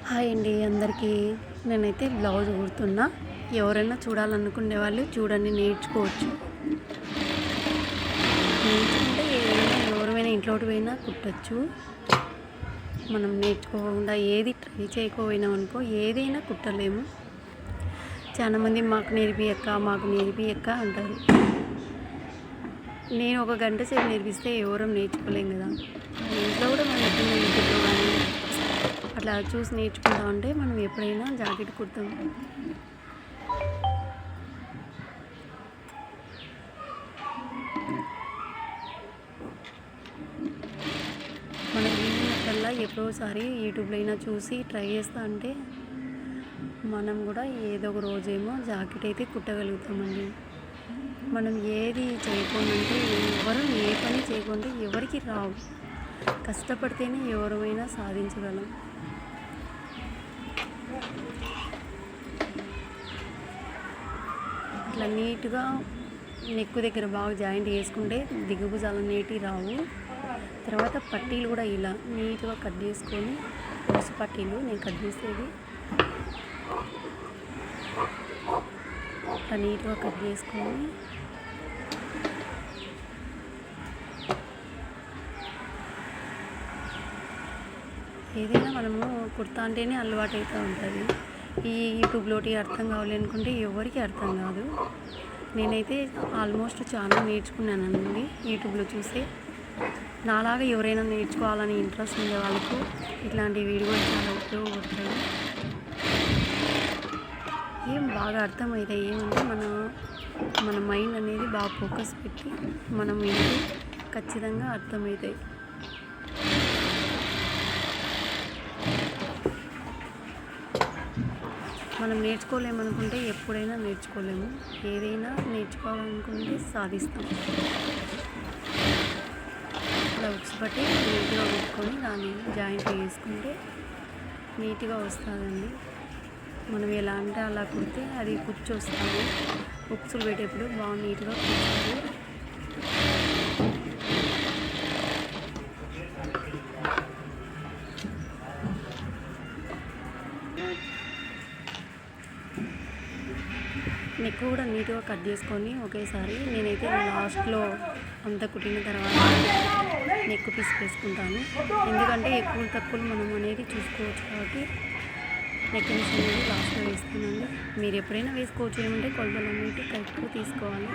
Hi అండి అందరికీ. నేనైతే బ్లౌజ్ కుడుతున్నా. ఎవరైనా చూడాలనుకునే వాళ్ళు చూడండి, నేర్చుకోవచ్చు. నేర్చుకుంటే ఏదైనా ఎవరైనా ఇంట్లోకి పోయినా కుట్టచ్చు. మనం నేర్చుకోకుండా ఏది ట్రై చేయకపోయినాం అనుకో ఏదైనా కుట్టలేము. చాలామంది మాకు నేర్పియక్క అంటారు. నేను ఒక గంట సేపు నేర్పిస్తే ఎవరం నేర్చుకోలేం కదా. ఇంట్లో కూడా మనం ఎప్పుడైనా యూట్యూబ్లో కానీ అట్లా చూసి నేర్చుకుంటా ఉంటే మనం ఎప్పుడైనా జాకెట్ కుడతాం. మనం వీలున్నప్పుడల్లా ఎప్పుడోసారి యూట్యూబ్లో అయినా చూసి ట్రై చేస్తా అంటే మనం కూడా ఏదో ఒక రోజేమో జాకెట్ అయితే కుట్టగలుగుతామండి. మనం ఏది చేయకుండా ఎవరు ఏ పని చేయకుండా ఎవరికి రావు. కష్టపడితేనే ఎవరైనా సాధించగలం. ఇట్లా నీట్గా నెక్ దగ్గర బాగా జాయింట్ చేసుకుంటే దిగుభుజాలు నీట్గా రావు. తర్వాత పట్టీలు కూడా ఇలా నీట్గా కట్ చేసుకొని, పొడుసు పట్టీలు నేను కట్ చేసేది అట్లా నీట్గా కట్ చేసుకొని ఏదైనా మనము కుర్తా అంటేనే అలవాటు అవుతూ ఉంటుంది. ఈ యూట్యూబ్లోటి అర్థం కావాలి అనుకుంటే ఎవరికి అర్థం కాదు. నేనైతే ఆల్మోస్ట్ చాలా నేర్చుకున్నానండి యూట్యూబ్లో చూసి. నాలాగా ఎవరైనా నేర్చుకోవాలని ఇంట్రెస్ట్ ఉండే వాళ్ళకు ఇట్లాంటి వీడియోలు చాలా ఉపయోగపడతాయి. ఏం బాగా అర్థమవుతాయి ఏమంటే మన మైండ్ అనేది బాగా ఫోకస్ పెట్టి మనం ఏంటి ఖచ్చితంగా అర్థమవుతాయి. మనం నేర్చుకోలేమనుకుంటే ఎప్పుడైనా నేర్చుకోలేము. ఏదైనా నేర్చుకోవాలనుకుంటే సాధిస్తాం. ఇలా ఉక్స్ పట్టి నీట్గా పెట్టుకొని దాన్ని జాయింట్ చేసుకుంటే నీట్గా వస్తుందండి. మనం ఎలా అంటే అలా కుడితే అది కూర్చొస్తుంది. ఉక్సులు పెట్టేప్పుడు బాగా నీట్గా కూర్చోవాలి. నెక్ కూడా నీట్గా కట్ చేసుకొని ఒకేసారి నేనైతే లాస్ట్లో అంతా కుట్టిన తర్వాత నెక్ పీస్ వేసుకుంటాను. ఎందుకంటే ఎక్కువ తక్కువలు మనం అనేది చూసుకోవచ్చు కాబట్టి నెక్ పీస్ అనేది లాస్ట్లో వేస్తానండి. మీరు ఎప్పుడైనా వేసుకోవచ్చు. ఏమంటే కొలతలు అనేవి కరెక్ట్గా తీసుకోవాలి.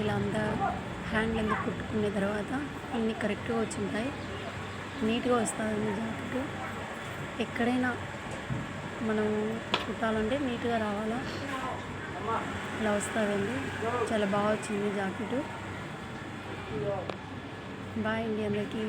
ఇలా అంతా హ్యాండ్లు ఎందుకు కుట్టుకునే తర్వాత ఇన్ని కరెక్ట్గా వచ్చింటాయి. నీట్గా వస్తుందండి జాకెట్. ఎక్కడైనా మనం కుట్టాలంటే నీట్గా రావాలా. ఇలా వస్తుందండి. చాలా బాగా వచ్చింది జాకెట్. బాయ్ అండి అందరికీ.